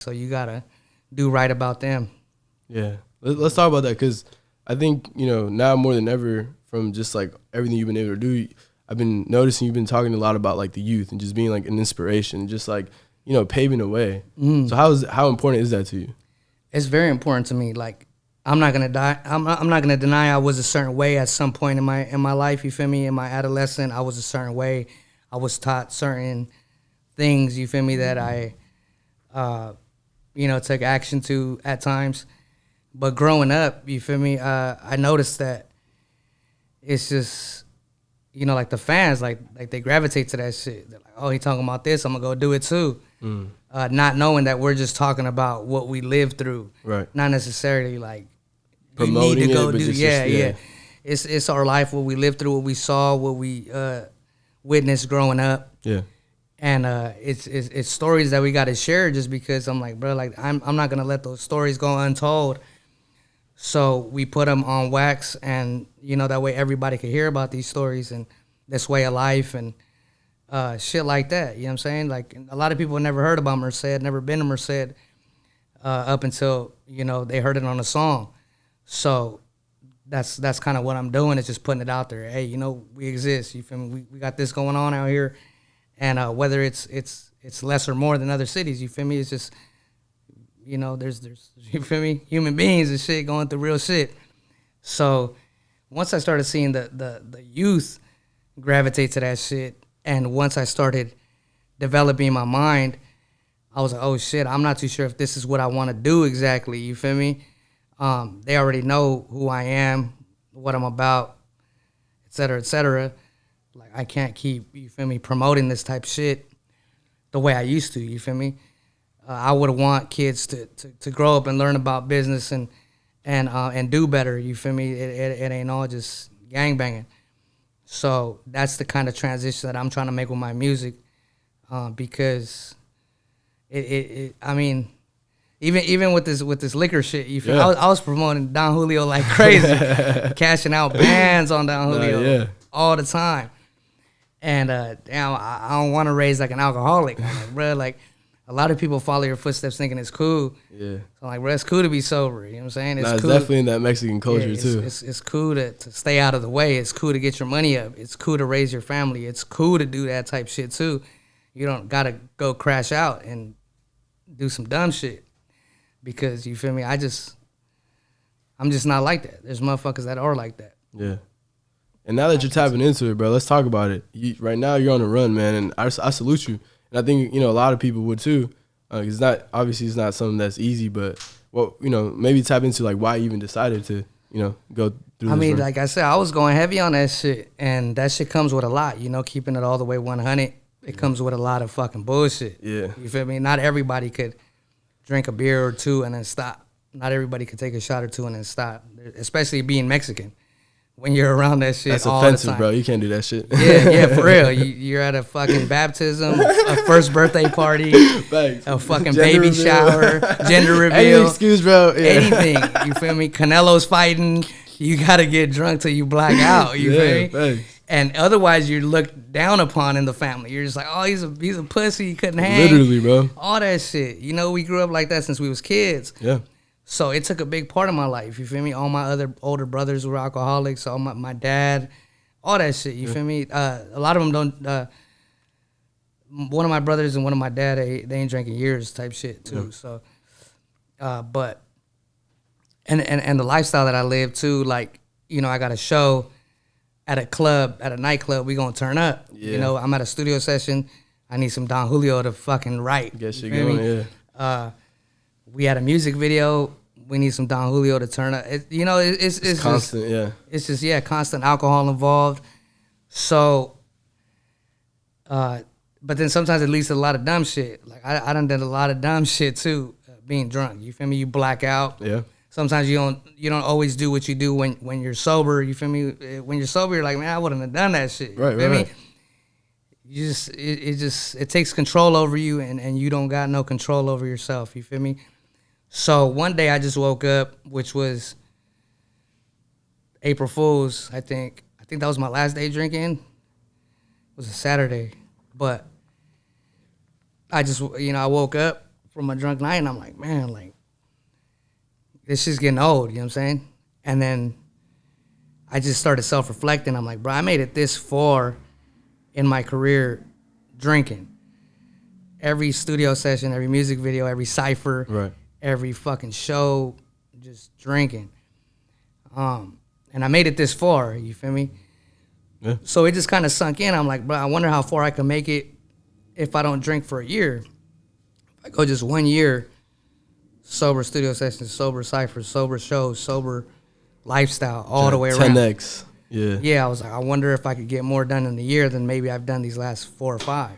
So you gotta do right about them. Yeah, let's talk about that, because I think, you know, now more than ever, from just like everything you've been able to do, I've been noticing you've been talking a lot about like the youth and just being like an inspiration, just like, you know, paving the way. So how important is that to you? It's very important to me. Like, I'm not gonna I'm not gonna deny I was a certain way at some point in my life. You feel me? In my adolescent, I was a certain way. I was taught certain things. You feel me? That I, you know, took action to at times. But growing up, you feel me? I noticed that it's just, you know, like the fans, like they gravitate to that shit. They're like, oh, he talking about this, I'm gonna go do it too. Not knowing that we're just talking about what we lived through, Right? not necessarily like Promoting you need to go it, but do. just, Yeah. It's our life, what we lived through, what we saw, what we witnessed growing up. Yeah. And it's stories that we got to share, just because I'm like, bro, like I'm not gonna let those stories go untold. So we put them on wax, and you know, that way everybody can hear about these stories and this way of life and shit like that. You know what I'm saying? Like, a lot of people never heard about Merced, never been to Merced, up until, you know, they heard it on a song. So that's kind of what I'm doing, is just putting it out there. Hey, you know, we exist. You feel me? We got this going on out here, and whether it's less or more than other cities. You feel me? It's just, you know, there's you feel me, human beings and shit going through real shit. So once I started seeing the youth gravitate to that shit, and once I started developing my mind, I was like, oh shit, I'm not too sure if this is what I want to do exactly. You feel me? They already know who I am, what I'm about, et cetera, et cetera. Like, I can't keep, you feel me, promoting this type shit the way I used to. You feel me? I would want kids to grow up and learn about business and do better. You feel me? It ain't all just gangbanging. So that's the kind of transition that I'm trying to make with my music, because I mean, even with this liquor shit, you feel? Yeah. I was promoting Don Julio like crazy, cashing out bands on Don Julio all the time. And damn, I don't want to raise like an alcoholic. I'm like, bro, like, a lot of people follow your footsteps thinking it's cool. Yeah. So I'm like, bro, it's cool to be sober. You know what I'm saying? It's cool. definitely in that Mexican culture too. It's cool to stay out of the way. It's cool to get your money up. It's cool to raise your family. It's cool to do that type shit too. You don't gotta go crash out and do some dumb shit, because, you feel me, I'm just not like that. There's motherfuckers that are like that. Yeah. And now that you're tapping into it, bro, let's talk about it. Right now you're on the run, man, and I salute you. And I think, you know, a lot of people would too. It's not something that's easy, but, well, you know, maybe tap into like why you even decided to, you know, go through. I mean, like I said, I was going heavy on that shit, and that shit comes with a lot. You know, keeping it all the way 100, it comes with a lot of fucking bullshit. Yeah, you feel me? Not everybody could drink a beer or two and then stop. Not everybody could take a shot or two and then stop, especially being Mexican. When you're around that shit, that's all offensive, the time. Bro. You can't do that shit. Yeah, for real. You're at a fucking baptism, a first birthday party, a fucking baby shower, gender reveal. Any excuse, bro. Yeah. Anything. You feel me? Canelo's fighting. You gotta get drunk till you black out. You feel me? Thanks. And otherwise, you're looked down upon in the family. You're just like, oh, he's a pussy. He couldn't hang. Literally, bro. All that shit. You know, we grew up like that since we was kids. Yeah. So it took a big part of my life, you feel me? All my other older brothers were alcoholics, all my dad, all that shit, you feel me? A lot of them don't, one of my brothers and one of my dad, they ain't drinking years type shit too. So, but, and the lifestyle that I live too, like, you know, I got a show at a club, at a nightclub, we gonna turn up. Yeah. You know, I'm at a studio session, I need some Don Julio to fucking write. Get shit going, yeah. We had a music video. We need some Don Julio to turn up. It's constant, yeah. It's just, constant alcohol involved. So, but then sometimes it leads to a lot of dumb shit. Like, I done did a lot of dumb shit too, being drunk. You feel me? You black out. Yeah. Sometimes you don't always do what you do when you're sober. You feel me? When you're sober, you're like, man, I wouldn't have done that shit. Right, you feel right. me? You just it takes control over you, and you don't got no control over yourself. You feel me? So one day I just woke up, which was April Fool's, I think. I think that was my last day drinking. It was a Saturday. But I just, I woke up from a drunk night, and I'm like, man, like this shit's getting old. You know what I'm saying? And then I just started self-reflecting. I'm like, bro, I made it this far in my career drinking. Every studio session, every music video, every cypher, Right. every fucking show, just drinking. And I made it this far, you feel me? Yeah. So it just kind of sunk in. I'm like, bro, I wonder how far I can make it if I don't drink for a year. If I go just 1 year, sober studio sessions, sober ciphers, sober shows, sober lifestyle, all the way around. 10x. Yeah. Yeah, I was like, I wonder if I could get more done in a year than maybe I've done these last 4 or 5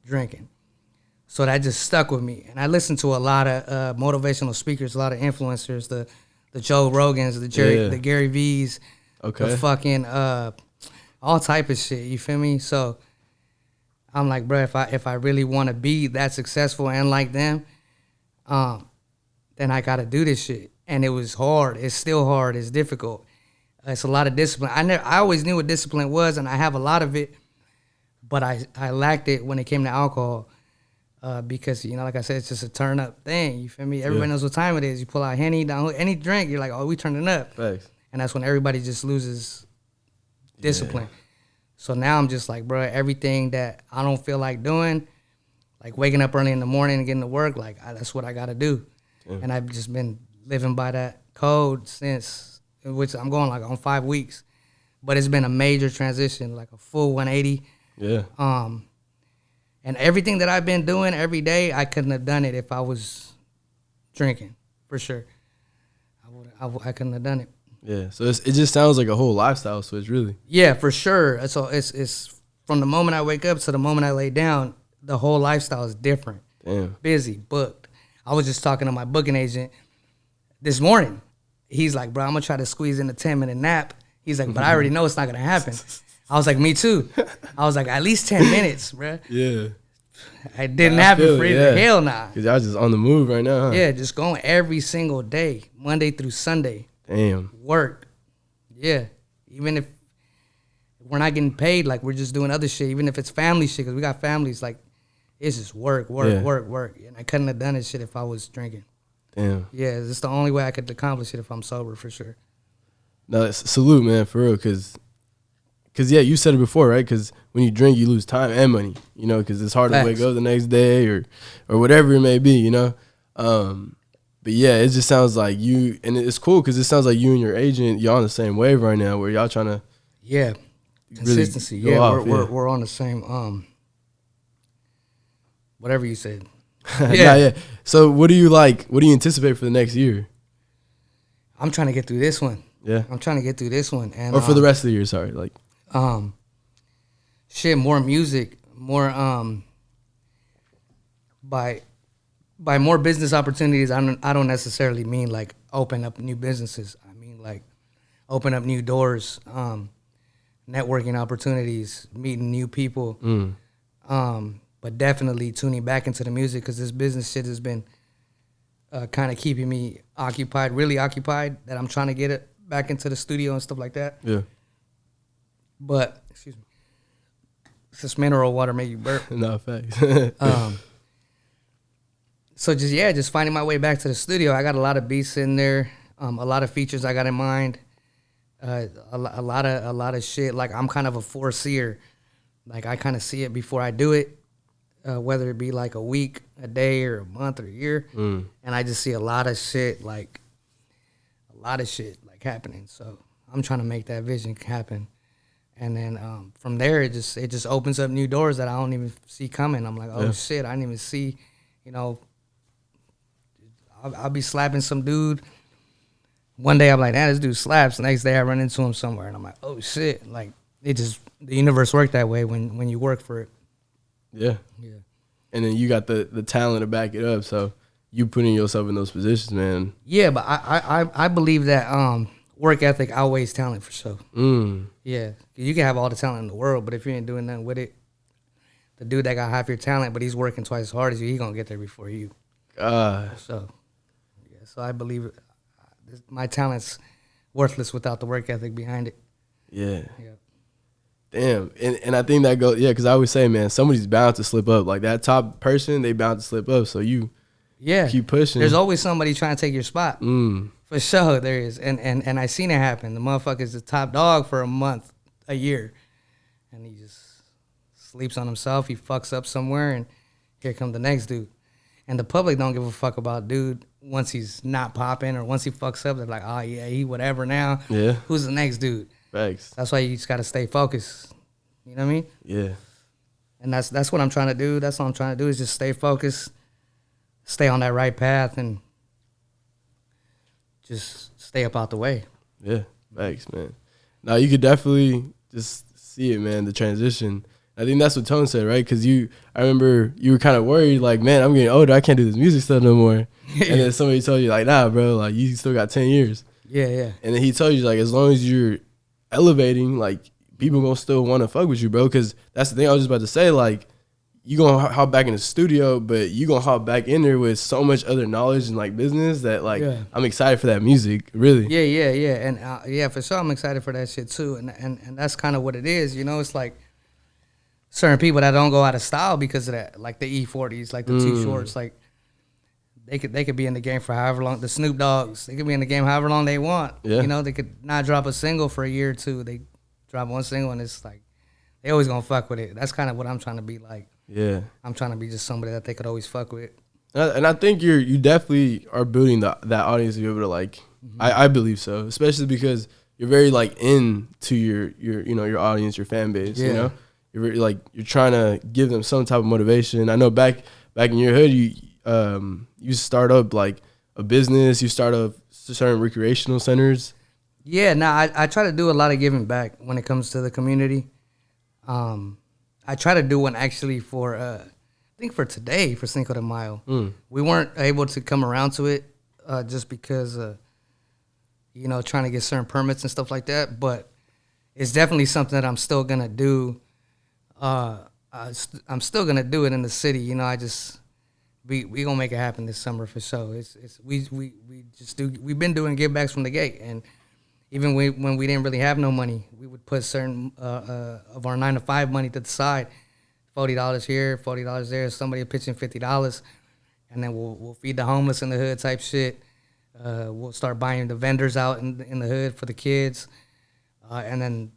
drinking. So that just stuck with me. And I listened to a lot of motivational speakers, a lot of influencers, the Joe Rogans, the Gary V's, the fucking all type of shit. You feel me? So I'm like, bro, if I really want to be that successful and like them, then I got to do this shit. And it was hard. It's still hard. It's difficult. It's a lot of discipline. I always knew what discipline was, and I have a lot of it, but I lacked it when it came to alcohol. Because, you know, like I said, it's just a turn up thing. You feel me? Everybody knows what time it is. You pull out Henny, down any drink, you're like, oh, we turning up. Thanks. And that's when everybody just loses discipline. Yeah. So now I'm just like, bro, everything that I don't feel like doing, like waking up early in the morning and getting to work, like that's what I got to do. Yeah. And I've just been living by that code since, which I'm going like on 5 weeks. But it's been a major transition, like a full 180. Yeah. And everything that I've been doing every day, I couldn't have done it if I was drinking, for sure. I couldn't have done it. Yeah, so it just sounds like a whole lifestyle switch, really. Yeah, for sure. So it's from the moment I wake up to the moment I lay down, the whole lifestyle is different. Damn. Busy, booked. I was just talking to my booking agent this morning. He's like, bro, I'm going to try to squeeze in a 10-minute nap. He's like, but I already know it's not going to happen. I was like, me too. I was like, at least 10 minutes, bro. Yeah. It didn't happen for either. Yeah. Hell nah. Because y'all just on the move right now, huh? Yeah, just going every single day, Monday through Sunday. Damn. Work. Yeah. Even if we're not getting paid, like we're just doing other shit, even if it's family shit, because we got families, like it's just work. And I couldn't have done this shit if I was drinking. Damn. Yeah, it's the only way I could accomplish it if I'm sober, for sure. No, salute, man, for real, because yeah, you said it before, right? Because when you drink, you lose time and money, you know, because it's hard to wake up the next day or whatever it may be, you know. But yeah, it just sounds like you, and it's cool because it sounds like you and your agent, y'all on the same wave right now, where y'all trying to consistency. Really we're on the same whatever you said. Yeah. So what do you anticipate for the next year? I'm trying to get through this one. Yeah, I'm trying to get through this one, and or for the rest of the year. Sorry, like more music, more by more business opportunities. I don't necessarily mean like open up new businesses. I mean like open up new doors, networking opportunities, meeting new people. But definitely tuning back into the music because this business shit has been kind of keeping me occupied, really occupied. That I'm trying to get it back into the studio and stuff like that. Yeah. But excuse me, this mineral water made you burp. No, facts. So just finding my way back to the studio. I got a lot of beats in there, a lot of features I got in mind, a lot of shit. Like I'm kind of a foreseer. Like I kind of see it before I do it, whether it be like a week, a day, or a month, or a year. And I just see a lot of shit like happening. So I'm trying to make that vision happen. And then from there, it just opens up new doors that I don't even see coming. I'm like, oh shit, I didn't even see, you know. I'll be slapping some dude. One day I'm like, this dude slaps. The next day I run into him somewhere, and I'm like, oh shit. Like the universe worked that way when you work for it. Yeah. And then you got the talent to back it up. So you putting yourself in those positions, man. Yeah, but I believe that work ethic outweighs talent for sure. Yeah, you can have all the talent in the world, but if you ain't doing nothing with it, the dude that got half your talent, but he's working twice as hard as you, he gonna get there before you. So I believe my talent's worthless without the work ethic behind it. Yeah. Damn. And I think that goes, because I always say, man, somebody's bound to slip up. Like that top person, they bound to slip up. So you Yeah. keep pushing. There's always somebody trying to take your spot. Mm. For sure there is. And I seen it happen. The motherfucker's the top dog for a month, a year. And he just sleeps on himself. He fucks up somewhere, and here come the next dude. And the public don't give a fuck about dude once he's not popping or once he fucks up. They're like, oh, yeah, he whatever now. Yeah. Who's the next dude? Thanks. That's why you just got to stay focused. You know what I mean? Yeah. And that's what I'm trying to do. That's what I'm trying to do is just stay focused, stay on that right path, and just stay up out the way. Yeah. Thanks, man. Now, you could definitely just see it, man, the transition. I think that's what Tone said, right? Because I remember you were kind of worried, like, man, I'm getting older. I can't do this music stuff no more. And then somebody told you, like, nah, bro, like, you still got 10 years. Yeah, yeah. And then he told you, like, as long as you're elevating, like, people going to still want to fuck with you, bro. Because that's the thing I was just about to say, like, you going to hop back in the studio, but you going to hop back in there with so much other knowledge and, like, business that, like, yeah. I'm excited for that music, really. Yeah. And, yeah, for sure, I'm excited for that shit, too. And that's kind of what it is, you know? It's like, certain people that don't go out of style because of that, like the E40s, like the T-shorts, like they could be in the game for however long. The Snoop Dogs, they could be in the game however long they want. Yeah. You know, they could not drop a single for a year or two. They drop one single and it's like they always gonna fuck with it. That's kind of what I'm trying to be like. Yeah, I'm trying to be just somebody that they could always fuck with. And I think you definitely are building that audience to be able to like. Mm-hmm. I believe so, especially because you're very like into your audience, your fan base. Yeah. You know. You're trying to give them some type of motivation. I know back in your hood, you start up like a business. You start up certain recreational centers. Yeah, I try to do a lot of giving back when it comes to the community. I try to do one actually for I think for today for Cinco de Mayo. We weren't able to come around to it just because trying to get certain permits and stuff like that. But it's definitely something that I'm still gonna do. I'm still gonna do it in the city. You know, we gonna make it happen this summer for sure. We've been doing give backs from the gate, and even when we didn't really have no money, we would put certain of our 9 to 5 money to the side, $40 here, $40 there. Somebody pitching $50, and then we'll feed the homeless in the hood type shit. We'll start buying the vendors out in the hood for the kids, and then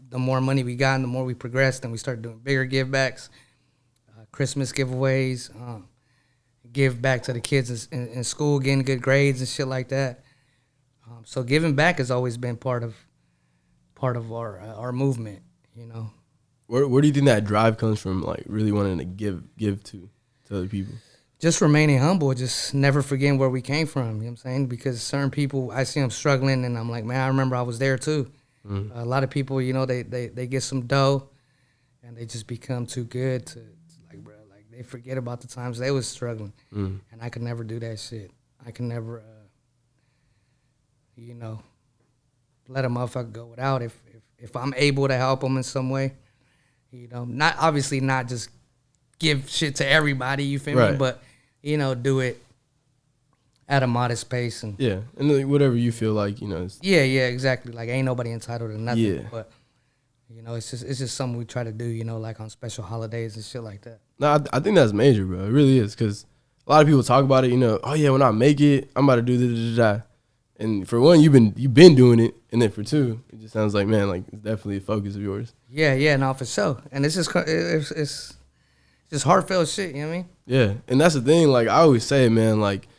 the more money we got and the more we progressed, and we started doing bigger give backs, Christmas giveaways, give back to the kids in school, getting good grades and shit like that. So giving back has always been part of our movement, you know. Where do you think that drive comes from, like really wanting to give to other people? Just remaining humble, just never forgetting where we came from, you know what I'm saying? Because certain people, I see them struggling, and I'm like, man, I remember I was there too. Mm-hmm. A lot of people, they get some dough, and they just become too good to like, bro, like they forget about the times they was struggling, and I could never do that shit. I can never, let a motherfucker go without. If I'm able to help them in some way, not just give shit to everybody, you feel me? But do it at a modest pace and whatever you feel like, yeah, exactly. Like ain't nobody entitled to nothing. Yeah. But it's just something we try to do, like on special holidays and shit like that. No, I think that's major, bro. It really is, because a lot of people talk about it. Oh yeah, when I make it, I'm about to do da. And for one, you've been doing it, and then for two, it just sounds like, man, like it's definitely a focus of yours. Yeah, no, for sure. And it's just heartfelt shit. You know what I mean? Yeah, and that's the thing. Like I always say, man, like.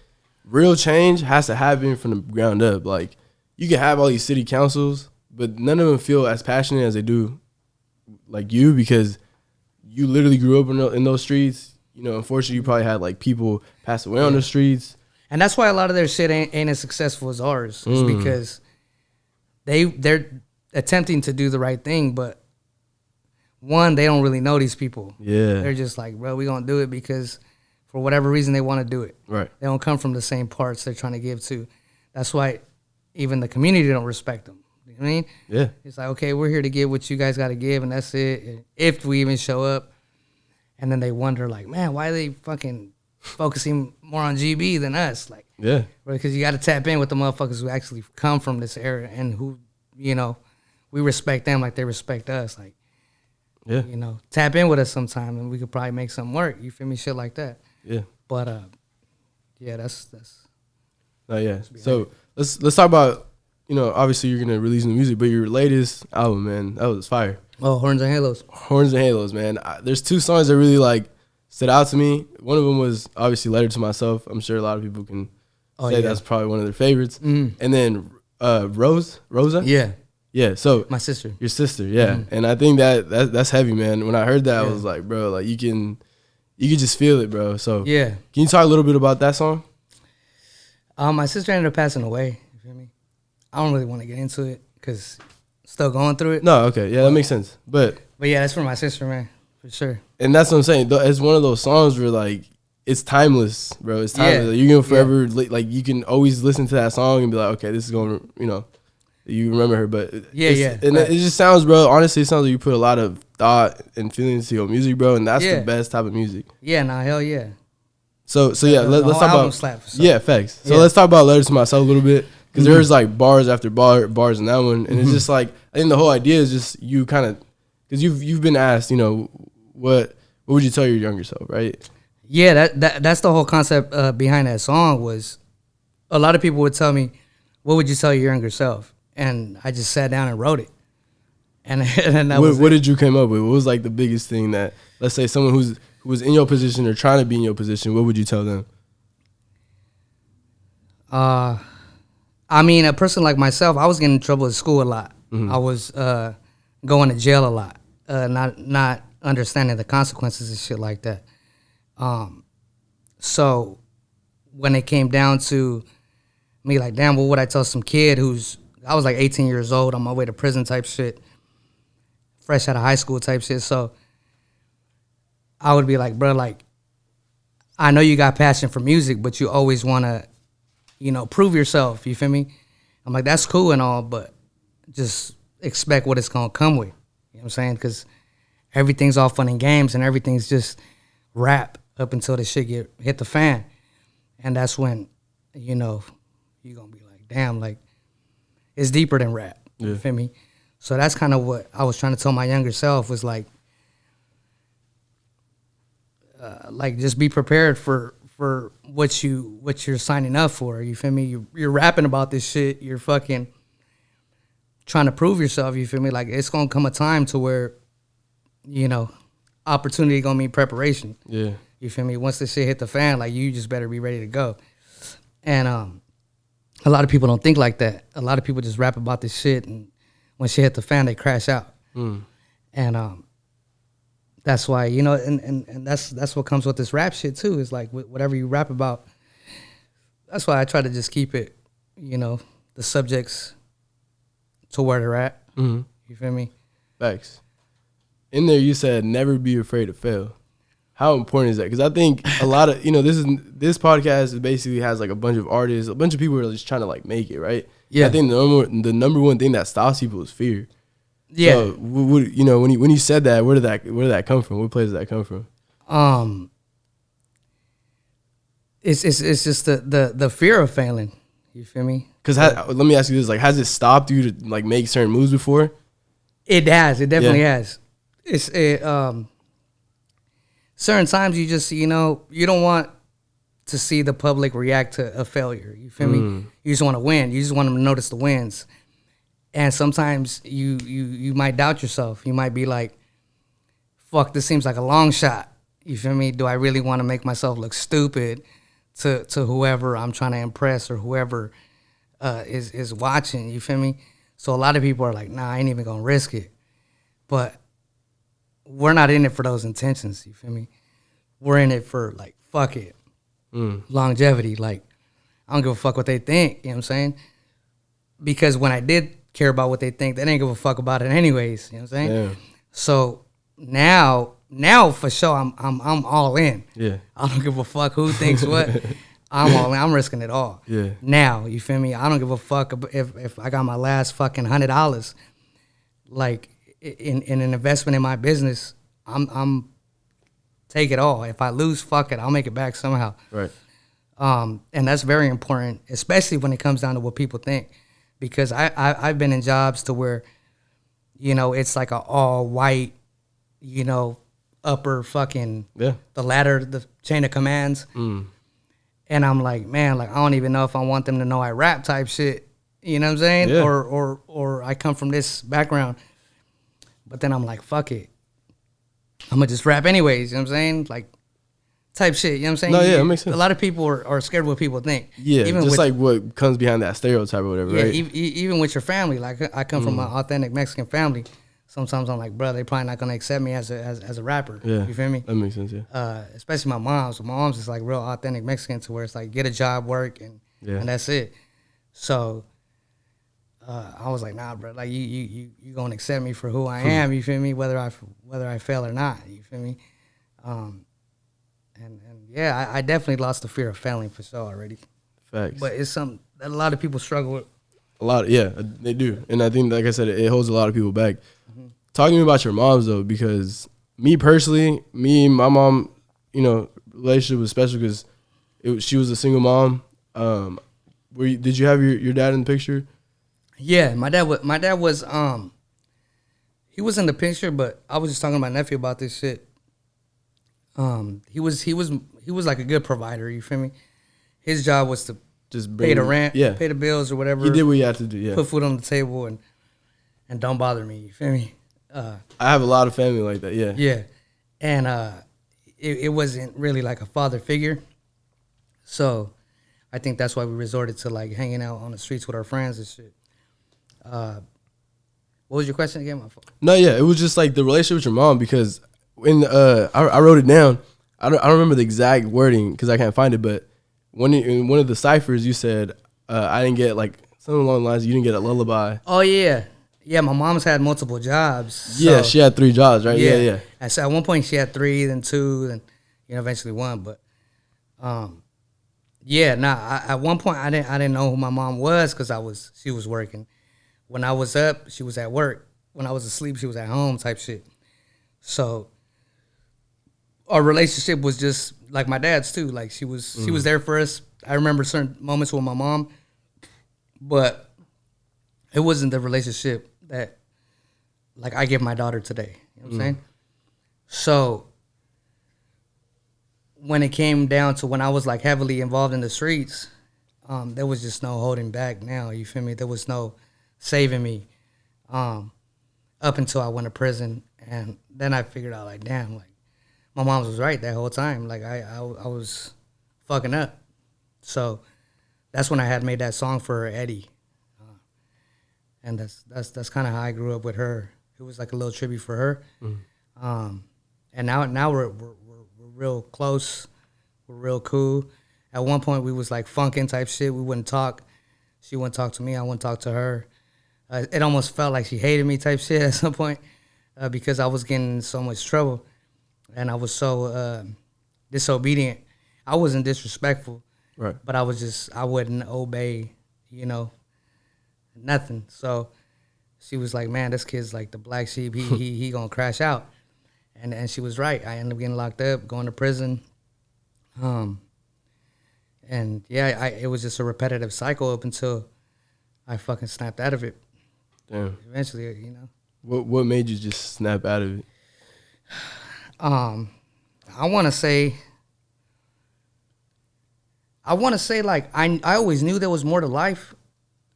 Real change has to happen from the ground up. Like, you can have all these city councils, but none of them feel as passionate as they do like you, because you literally grew up in those streets. Unfortunately, you probably had, like, people pass away on the streets. And that's why a lot of their shit ain't as successful as ours, is because they're attempting to do the right thing, but, one, they don't really know these people. Yeah. They're just like, bro, we gonna do it because... for whatever reason, they want to do it. Right. They don't come from the same parts they're trying to give to. That's why even the community don't respect them. You know what I mean? Yeah. It's like, okay, we're here to give what you guys got to give, and that's it. And if we even show up. And then they wonder, like, man, why are they fucking focusing more on GB than us? Like, yeah. Because you got to tap in with the motherfuckers who actually come from this area and who, we respect them like they respect us. Like, yeah. Tap in with us sometime and we could probably make something work. You feel me? Shit like that. Yeah. But yeah, that's Yeah. So let's talk about, you know, obviously you're gonna release new music, but your latest album, man, that was fire. oh, Horns and Halos. Horns and Halos, man. There's two songs that really like stood out to me. One of them was obviously Letter to Myself. I'm sure a lot of people can say that's probably one of their favorites. And then Rosa. Yeah. So My sister. your sister, yeah. And I think that's heavy, man. When I heard that, I was like, bro, like you can just feel it, bro. So Yeah. Can you talk a little bit about that song? My sister ended up passing away. You feel me? I don't really want to get into it because still going through it. No, okay, yeah, that makes sense. But yeah, that's for my sister, man, for sure. And that's what I'm saying. It's one of those songs where like it's timeless, bro. It's timeless. Yeah. Like, you're gonna forever like you can always listen to that song and be like, okay, this is going to, you know, you remember her. But and it just sounds, bro. Honestly, it sounds like you put a lot of thought and feelings to your music, bro. And that's the best type of music. Yeah, nah, hell yeah. So yeah, let's talk about slaps, yeah, facts. So let's talk about Letter to Myself a little bit, because there's like bars after bars in that one, and it's just like I think the whole idea is just you kind of, because you've been asked, you know, what would you tell your younger self, right? Yeah, that's the whole concept behind that song. Was a lot of people would tell me, what would you tell your younger self? And I just sat down and wrote it. And that what did you come up with? What was like the biggest thing that, let's say someone who was in your position or trying to be in your position, what would you tell them? I mean, a person like myself, I was getting in trouble at school a lot. I was going to jail a lot, not understanding the consequences and shit like that. So when it came down to me, like, damn, what would I tell some kid I was like 18 years old, on my way to prison type shit, fresh out of high school type shit. So I would be like, bro, like, I know you got passion for music, but you always want to, you know, prove yourself. You feel me? I'm like, that's cool and all, but just expect what it's going to come with. You know what I'm saying? Because everything's all fun and games and everything's just rap up until the shit hit the fan. And that's when, you know, you're going to be like, damn, like, it's deeper than rap. You feel me? So that's kind of what I was trying to tell my younger self, was like just be prepared for what you're signing up for. You feel me? You're rapping about this shit. You're fucking trying to prove yourself. You feel me? Like, it's gonna come a time to where, you know, opportunity gonna mean preparation. Yeah. You feel me? Once this shit hit the fan, like, you just better be ready to go. And a lot of people don't think like that. A lot of people just rap about this shit, and when shit hit the fan, they crash out. And that's why, you know, and that's what comes with this rap shit too. Is like, whatever you rap about. That's why I try to just keep it, you know, the subjects to where they're at. You feel me? Facts. In there, you said never be afraid to fail. How important is that? Because I think a lot of, you know, this podcast basically has like a bunch of artists, a bunch of people who are just trying to like make it, right? Yeah. I think the number one thing that stops people is fear. Yeah. So, you know, when you said that, where did that come from? What place did that come from? It's just the fear of failing. You feel me? Because let me ask you this: like, has it stopped you to like make certain moves before? It has. It definitely has. Certain times you just, you know, you don't want to see the public react to a failure. You feel me? You just want to win. You just want them to notice the wins. And sometimes you might doubt yourself. You might be like, fuck, this seems like a long shot. You feel me? Do I really want to make myself look stupid to whoever I'm trying to impress or whoever is watching? You feel me? So a lot of people are like, nah, I ain't even going to risk it. But we're not in it for those intentions. You feel me? We're in it for, like, fuck it. Longevity. Like, I don't give a fuck what they think. You know what I'm saying? Because when I did care about what they think, they didn't give a fuck about it anyways. You know what I'm saying? Yeah. So now for sure, I'm all in. Yeah. I don't give a fuck who thinks what. I'm all in. I'm risking it all. Yeah. Now, you feel me? I don't give a fuck if I got my last fucking $100, like, in an investment in my business. I'm take it all. If I lose, fuck it. I'll make it back somehow. Right. And that's very important, especially when it comes down to what people think. Because I've been in jobs to where, you know, it's like a all white, you know, upper fucking Yeah. the ladder, the chain of commands. Mm. And I'm like, man, like I don't even know if I want them to know I rap type shit. You know what I'm saying? Yeah. Or I come from this background. But then I'm like, fuck it. I'm gonna just rap anyways, you know what I'm saying? Like type shit, you know what I'm saying? No, yeah, that makes sense. A lot of people are scared of what people think. Yeah, even just with, like what comes behind that stereotype or whatever, yeah, right? even with your family. Like I come from an authentic Mexican family. Sometimes I'm like, bro, they probably not gonna accept me as a rapper. Yeah. You feel me? That makes sense, yeah. Especially my mom. So my mom's just like real authentic Mexican to where it's like get a job, work, and that's it. So I was like, nah, bro, like you gonna accept me for who I am, you feel me? Whether I fail or not, you feel me? And yeah, I definitely lost the fear of failing for sure already. Facts. But it's something that a lot of people struggle with. A lot, yeah, they do. And I think, like I said, it holds a lot of people back. Talk to me about your moms, though, because me personally, my mom, you know, relationship was special because she was a single mom. Did you have your dad in the picture? Yeah, my dad was he was in the picture, but I was just talking to my nephew about this shit. He was like a good provider, you feel me? His job was to Just pay the rent, yeah, pay the bills or whatever. he did what he had to do, yeah. Put food on the table and don't bother me, you feel me? I have a lot of family like that, yeah. Yeah. And it wasn't really like a father figure. So I think that's why we resorted to like hanging out on the streets with our friends and shit. What was your question again? My fault. No, yeah, it was just like the relationship with your mom because when I wrote it down, I don't remember the exact wording because I can't find it, but in one of the ciphers you said I didn't get like something along the lines you didn't get a lullaby. Oh yeah. Yeah, my mom's had multiple jobs. So, yeah, she had 3 jobs, right? Yeah. And so at one point she had 3, then 2, then eventually 1. But at one point I didn't know who my mom was because she was working. When I was up, she was at work. When I was asleep, she was at home type shit. So our relationship was just like my dad's too. Like she was there for us. I remember certain moments with my mom, but it wasn't the relationship that like I give my daughter today. You know what I'm saying? So when it came down to when I was like heavily involved in the streets, there was just no holding back now. You feel me? There was no saving me up until I went to prison. And then I figured out like, damn, like my mom was right that whole time. Like I was fucking up. So that's when I had made that song for her, Eddie. And that's kind of how I grew up with her. It was like a little tribute for her. And now we're real close. We're real cool. At one point we was like funking type shit. We wouldn't talk. She wouldn't talk to me. I wouldn't talk to her. It almost felt like she hated me type shit at some point because I was getting in so much trouble and I was so disobedient. I wasn't disrespectful, Right. but I wouldn't obey, nothing. So she was like, man, this kid's like the black sheep. He gonna crash out. And she was right. I ended up getting locked up, going to prison. And yeah, it was just a repetitive cycle up until I fucking snapped out of it. Damn. Eventually, What made you just snap out of it? I want to say like I always knew there was more to life,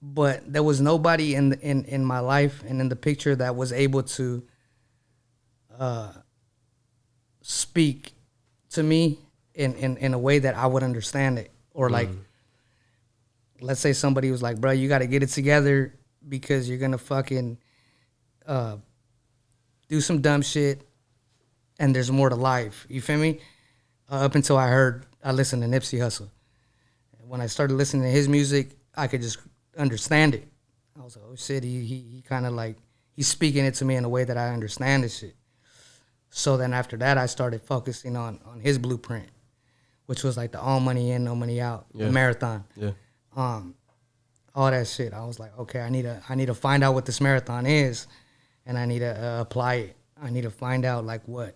but there was nobody in my life and in the picture that was able to speak to me in a way that I would understand it. Or like, let's say somebody was like, bro, you got to get it together because you're going to fucking do some dumb shit and there's more to life. You feel me? Up until I listened to Nipsey Hussle. When I started listening to his music, I could just understand it. I was like, oh shit, he kind of like, he's speaking it to me in a way that I understand this shit. So then after that, I started focusing on his blueprint, which was like the all money in, no money out, the marathon. Yeah. All that shit. I was like, okay, I need to find out what this marathon is, and I need to apply it. I need to find out like what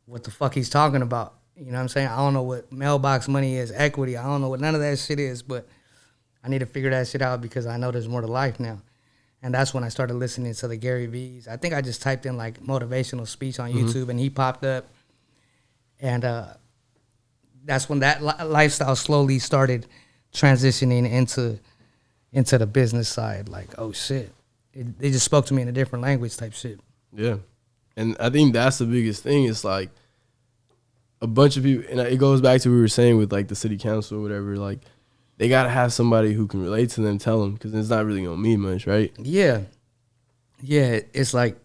the fuck he's talking about. You know what I'm saying? I don't know what mailbox money is, equity. I don't know what none of that shit is, but I need to figure that shit out because I know there's more to life now. And that's when I started listening to the Gary V's. I think I just typed in like motivational speech on YouTube, and he popped up. And that's when that lifestyle slowly started transitioning into the business side. Like, oh shit, they just spoke to me in a different language type shit. Yeah, and I think that's the biggest thing. It's like a bunch of people, and it goes back to what we were saying with like the city council or whatever. Like, they gotta have somebody who can relate to them, tell them, because it's not really gonna mean much, right? Yeah, it's like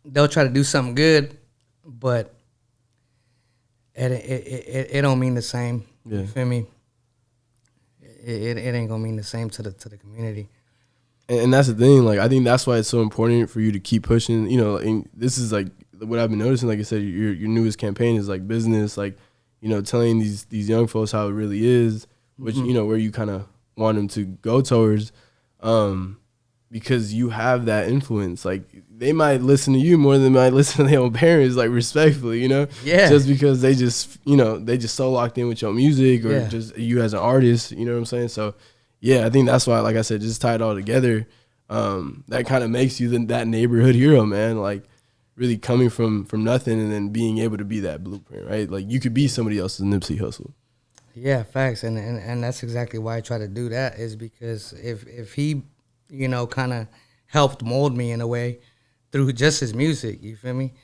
they'll try to do something good, but it don't mean the same. Yeah. You feel me? It ain't gonna mean the same to the community. And that's the thing. Like, I think that's why it's so important for you to keep pushing. You know, and this is like what I've been noticing. Like I said, your newest campaign is like business, like, you know, telling these young folks how it really is, which, you know, where you kind of want them to go towards, because you have that influence. Like, they might listen to you more than they might listen to their own parents, like, respectfully, you know? Yeah. Just because they just, you know, they just so locked in with your music or just you as an artist, you know what I'm saying? So, yeah, I think that's why, like I said, just tie it all together. That kind of makes you that neighborhood hero, man. Like, really coming from nothing and then being able to be that blueprint, right? Like, you could be somebody else's Nipsey Hussle. Yeah, facts, and that's exactly why I try to do that, is because if he, you know, kind of helped mold me in a way through just his music, you feel me?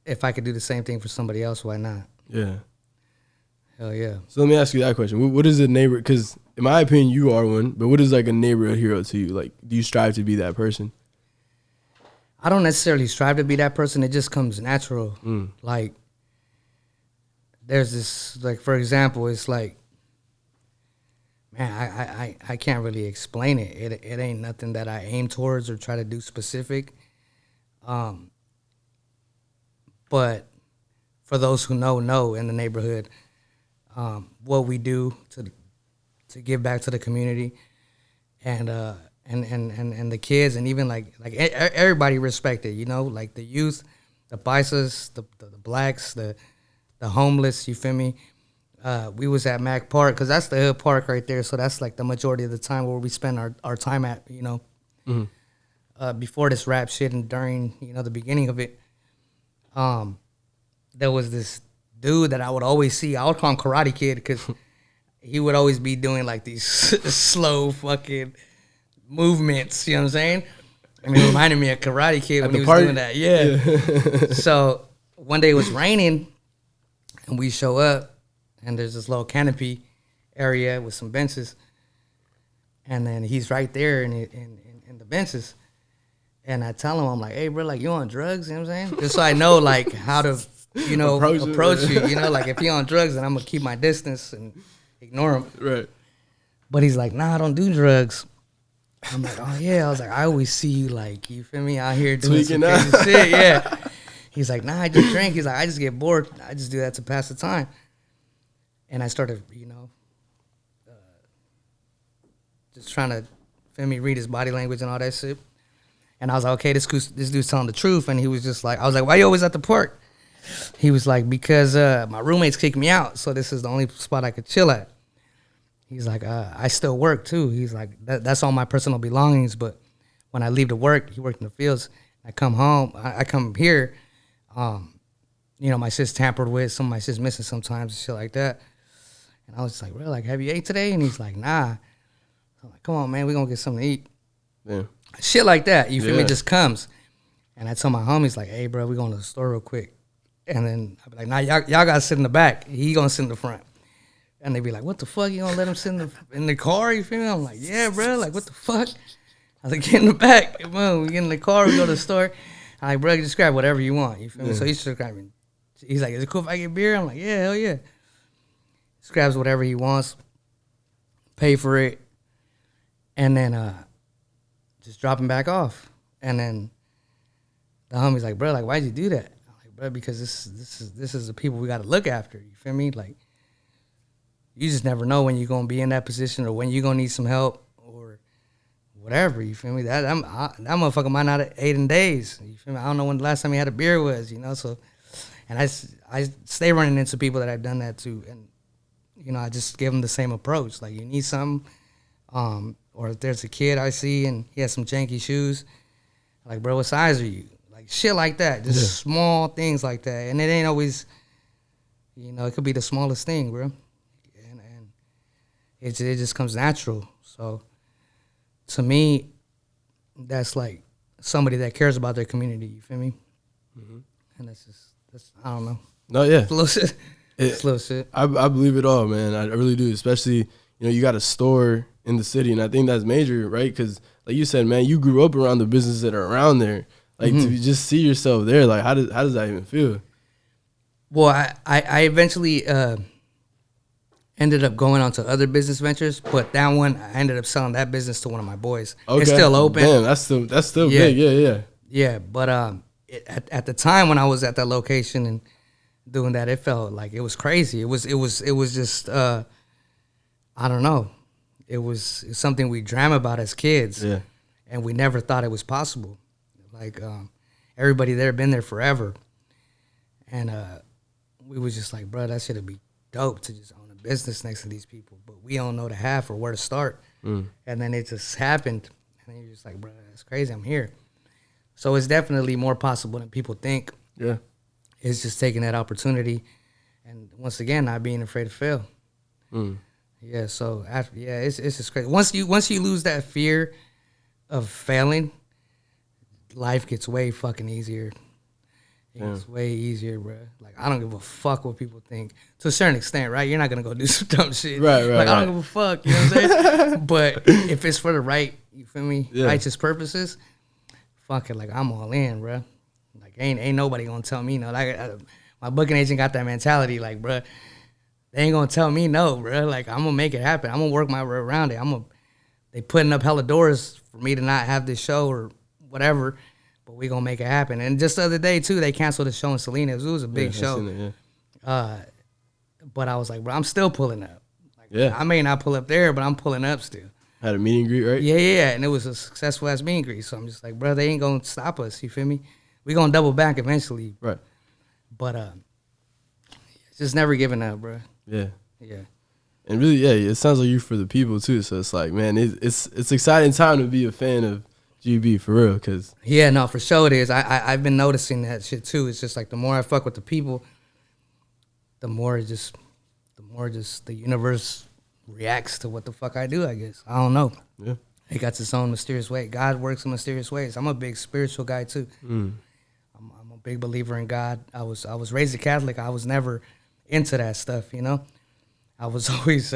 If I could do the same thing for somebody else, why not? Yeah. Hell yeah. So let me ask you that question. What is a neighbor? Because in my opinion, you are one, but what is like a neighborhood hero to you? Like, do you strive to be that person? I don't necessarily strive to be that person. It just comes natural. Like, there's this, like, for example, it's like, man, I can't really explain it. It ain't nothing that I aim towards or try to do specific. But for those who know in the neighborhood, what we do to give back to the community, and the kids, and even like everybody respect it, you know, like the youth, the paisas, the blacks, the homeless, you feel me? We was at Mac Park, because that's the hood park right there, so that's like the majority of the time where we spend our time at, you know. Before this rap shit and during, you know, the beginning of it, there was this dude that I would always see. I would call him Karate Kid, because he would always be doing like these slow fucking movements, you know what I'm saying? I mean, it reminded me of Karate Kid when he was doing that. Yeah. So one day it was raining, and we show up, and there's this little canopy area with some benches, and then he's right there in the benches, and I tell him, I'm like, hey, bro, like, you on drugs? You know what I'm saying? Just so I know, like, how to, you know, approach you. You know, like, if he on drugs, then I'm going to keep my distance and ignore him. Right. But he's like, nah, I don't do drugs. I'm like, oh, yeah. I was like, I always see you, like, you feel me, out here doing some crazy shit. Yeah. He's like, nah, I just drink. He's like, I just get bored. I just do that to pass the time. And I started, you know, just trying to, feel me, read his body language and all that shit. And I was like, okay, this dude's telling the truth. And he was just like, I was like, why you always at the park? He was like, because my roommates kicked me out, so this is the only spot I could chill at. He's like, I still work too. He's like, that's all my personal belongings, but when I leave to work, he worked in the fields, I come home, I come here, you know, my shit's tampered with, some of my shit's missing sometimes and shit like that. And I was just like, bro, like, have you ate today? And he's like, nah. I'm like, come on, man, we gonna get something to eat. Yeah. Shit like that, you feel me, just comes. And I tell my homies, like, hey, bro, we going to the store real quick. And then I be like, nah, y'all gotta sit in the back. He gonna sit in the front. And they be like, what the fuck? You gonna let him sit in the car? You feel me? I'm like, yeah, bro. Like, what the fuck? I was like, get in the back. Boom, we get in the car. We go to the store. I'm like, bro, just grab whatever you want. You feel me? So he's just grabbing. He's like, is it cool if I get beer? I'm like, yeah, hell yeah. Just grabs whatever he wants, pay for it, and then just drop him back off. And then the homie's like, bro, like, why'd you do that? I'm like, bro, because this is the people we got to look after. You feel me? Like, you just never know when you're gonna be in that position or when you're gonna need some help or whatever. You feel me? That motherfucker might not have ate in days. You feel me? I don't know when the last time he had a beer was. You know, so and I stay running into people that I've done that to, and you know, I just give them the same approach. Like, you need something, Or if there's a kid I see and he has some janky shoes, like, bro, what size are you? Like, shit like that. Just small things like that. And it ain't always, it could be the smallest thing, bro. And it just comes natural. So, to me, that's like somebody that cares about their community, you feel me? Mm-hmm. And that's I don't know. No, yeah. It's a little shit. It's a little shit. I believe it all, man. I really do. Especially, you got a store in the city, and I think that's major, right? Because, like you said, man, you grew up around the businesses that are around there. Like, to just see yourself there, like, how does that even feel? Well, I eventually ended up going on to other business ventures, but that one, I ended up selling that business to one of my boys. Okay. It's still open. Damn, that's still big. Yeah. Yeah, but at the time when I was at that location and doing that, it felt like it was crazy. It was just I don't know. It was something we dream about as kids. Yeah. And we never thought it was possible. Like, everybody there been there forever. And we was just like, bro, that shit'd be dope to just own a business next to these people. But we don't know the half or where to start. And then it just happened. And then you're just like, bro, that's crazy. I'm here. So it's definitely more possible than people think. Yeah. It's just taking that opportunity. And once again, not being afraid to fail. Yeah, so it's just crazy. Once you lose that fear of failing, life gets way fucking easier. It's way easier, bro. Like, I don't give a fuck what people think. To a certain extent, right? You're not gonna go do some dumb shit. Right. Like, I don't give a fuck, you know what I'm saying? But if it's for the right, you feel me, righteous purposes, fuck it, like, I'm all in, bro. Like, ain't nobody gonna tell me no. Like, my booking agent got that mentality, like, bro, they ain't gonna tell me no, bro. Like, I'm gonna make it happen. I'm gonna work my way around it. They putting up hella doors for me to not have this show or whatever, but we gonna make it happen. And just the other day too, they canceled the show in Salinas. It was a big show. But I was like, bro, I'm still pulling up. Like, I may not pull up there, but I'm pulling up still. Had a meet and greet, right? Yeah. And it was a successful ass meet and greet. So I'm just like, bro, they ain't gonna stop us. You feel me? We gonna double back eventually. Right. But just never giving up, bro. Yeah. Yeah. And really, it sounds like you for the people too. So it's like, man, it's exciting time to be a fan of GB for real. Cause no, for sure it is. I've been noticing that shit too. It's just like the more I fuck with the people, the more just the universe reacts to what the fuck I do. I guess I don't know. Yeah, it got its own mysterious way. God works in mysterious ways. I'm a big spiritual guy too. I'm a big believer in God. I was raised a Catholic. I was never into that stuff, you know. I was always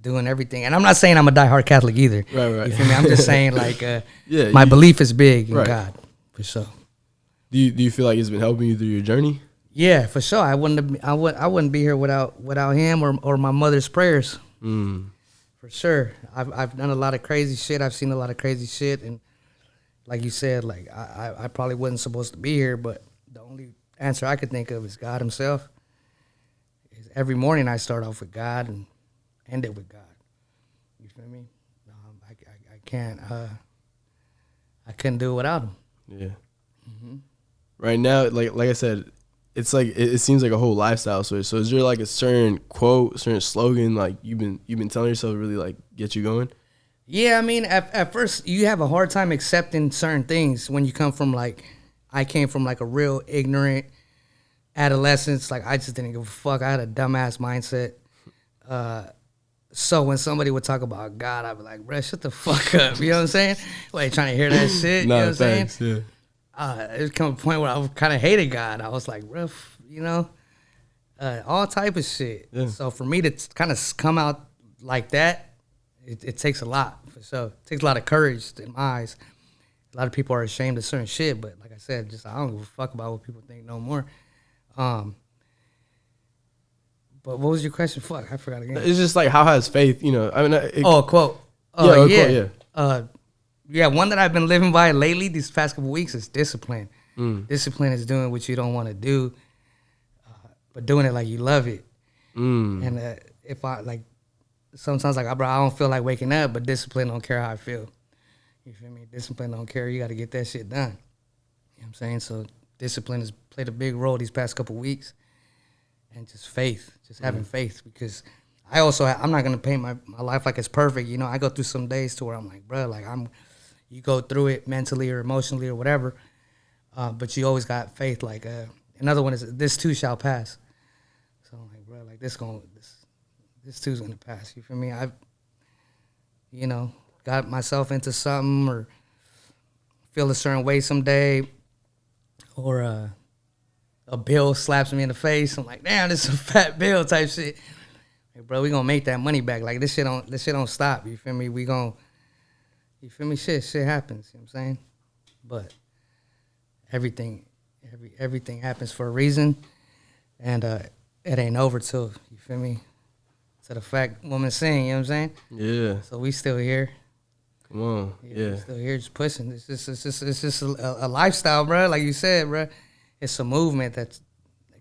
doing everything, and I'm not saying I'm a diehard Catholic either. Right. You feel me? I'm just saying like, my belief is big in God, for sure. Do you feel like it's been helping you through your journey? Yeah, for sure. I wouldn't be here without him or my mother's prayers. For sure. I've done a lot of crazy shit. I've seen a lot of crazy shit, and like you said, like I probably wasn't supposed to be here, but the only answer I could think of is God himself. Every morning I start off with God and end it with God. You feel me? I can't. I couldn't do it without him. Yeah. Right now, like I said, it's like it seems like a whole lifestyle switch. So is there like a certain quote, certain slogan like you've been telling yourself to really like get you going? Yeah, I mean, at first you have a hard time accepting certain things when you come from like, I came from like a real ignorant adolescence. Like, I just didn't give a fuck. I had a dumbass mindset. So when somebody would talk about God, I'd be like, bro, shut the fuck up. You know what I'm saying? Like, trying to hear that shit. You know what I'm saying? Yeah. It come a point where I kind of hated God. I was like, bro, you know, all type of shit. Yeah. So for me to kind of come out like that, it takes a lot, for sure. It takes a lot of courage in my eyes. A lot of people are ashamed of certain shit, but like I said, just I don't give a fuck about what people think no more. But what was your question? Fuck, I forgot again. It's just like, how has faith, you know? I mean, a quote. Quote, yeah. One that I've been living by lately these past couple weeks is discipline. Discipline is doing what you don't want to do, but doing it like you love it. And if I like, sometimes like, bro, I don't feel like waking up, but discipline don't care how I feel. You feel me? Discipline don't care. You got to get that shit done. You know what I'm saying? So discipline has played a big role these past couple weeks, and just faith, just having faith, because I'm not gonna paint my life like it's perfect. You know, I go through some days to where I'm like, bro, like you go through it mentally or emotionally or whatever, but you always got faith. Like another one is this too shall pass. So I'm like, bro, like this too's gonna pass. You feel me? I've, you know, got myself into something or feel a certain way someday, or a bill slaps me in the face. I'm like, damn, this is a fat bill type shit. Hey, bro, we gonna make that money back. Like this shit don't stop. You feel me? You feel me? Shit happens. You know what I'm saying? But everything happens for a reason, and it ain't over till, you feel me? To the fact woman sing. You know what I'm saying? Yeah. So we still here. Come on. Yeah. We still here, just pushing. It's just a lifestyle, bro. Like you said, bro. It's a movement that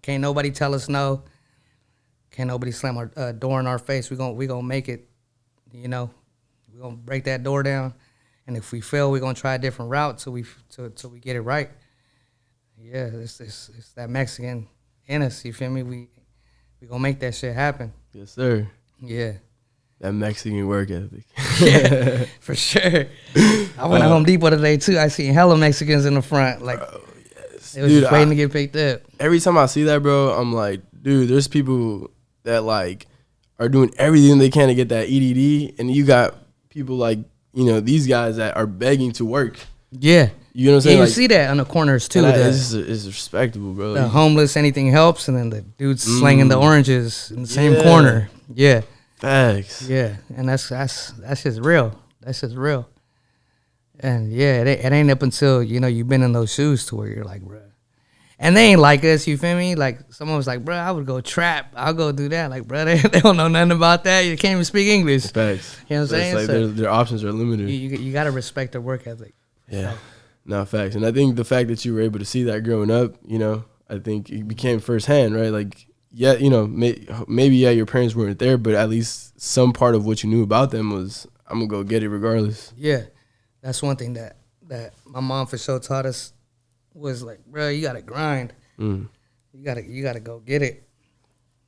can't nobody tell us no. Can't nobody slam our door in our face. We gonna make it. You know, we gonna break that door down, and if we fail, we gonna try a different route till we get it right. Yeah, it's that Mexican in us. You feel me? We gonna make that shit happen. Yes, sir. Yeah. That Mexican work ethic. Yeah, for sure. I went to Home Depot today too. I seen hella Mexicans in the front. Like, bro, yes. They was just waiting to get picked up. Every time I see that, bro, I'm like, dude, there's people that like are doing everything they can to get that EDD, and you got people like, you know, these guys that are begging to work. Yeah. You know what I'm saying? You like, see that on the corners too. It's respectable, bro. The homeless, anything helps, and then the dudes slinging the oranges in the same corner. Yeah. Facts. Yeah, and that's just real. That's just real. And yeah, it ain't up until, you know, you've been in those shoes to where you're like, bro. And they ain't like us, you feel me? Like, someone was like, bro, I would go trap. I'll go do that. Like, bro, they don't know nothing about that. You can't even speak English. Facts. You know what I'm saying? Like so their options are limited. You got to respect their work ethic. Yeah. No, facts. And I think the fact that you were able to see that growing up, you know, I think it became firsthand, right? Like, yeah, you know, maybe your parents weren't there, but at least some part of what you knew about them was, I'm going to go get it regardless. Yeah. That's one thing that my mom for sure taught us was like, bro, you got to grind. You gotta go get it.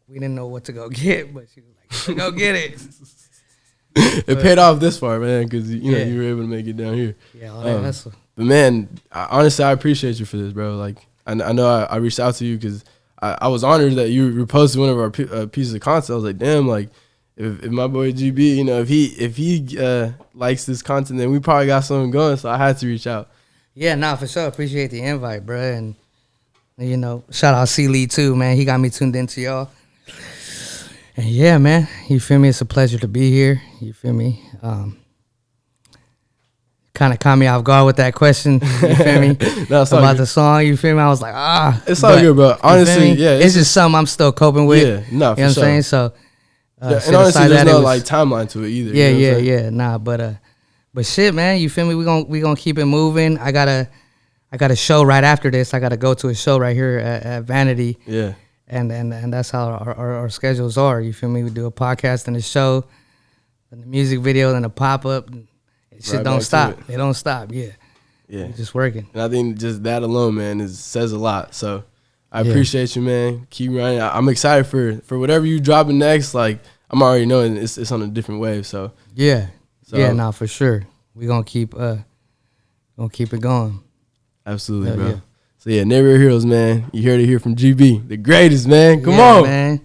We didn't know what to go get, but she was like, go get it. It paid off this far, man, because you know you were able to make it down here. Yeah, all that hustle. But man, honestly, I appreciate you for this, bro. Like, I know I reached out to you because I was honored that you reposted one of our pieces of content. I was like, damn, like if my boy GB, you know, if he likes this content, then we probably got something going. So I had to reach out. Yeah, nah, for sure. Appreciate the invite, bro. And you know, shout out C Lee too, man. He got me tuned into y'all. And yeah, man, you feel me? It's a pleasure to be here. You feel me? Kind of caught me off guard with that question. You feel me? No, about the song. You feel me? I was like, it's all good, bro. Honestly, yeah, it's just something I'm still coping with. Yeah, no, you know for what I'm sure. saying? So, and honestly, there's no like timeline to it either. Yeah, you know yeah. Nah, but shit, man, you feel me? We gonna keep it moving. I got a show right after this. I got to go to a show right here at Vanity. Yeah. And that's how our schedules are. You feel me? We do a podcast and a show, and the music video, and a pop-up. Shit don't stop. It don't stop. Yeah. Yeah. We're just working. And I think just that alone, man, says a lot. So I appreciate you, man. Keep running. I'm excited for whatever you dropping next. Like, I'm already knowing it's on a different wave. So yeah. Nah, for sure. We gonna keep it going. Absolutely, bro. Yeah. So yeah, Neighborhood Heroes, man. You heard it here from GB, the greatest, man. Come on, man.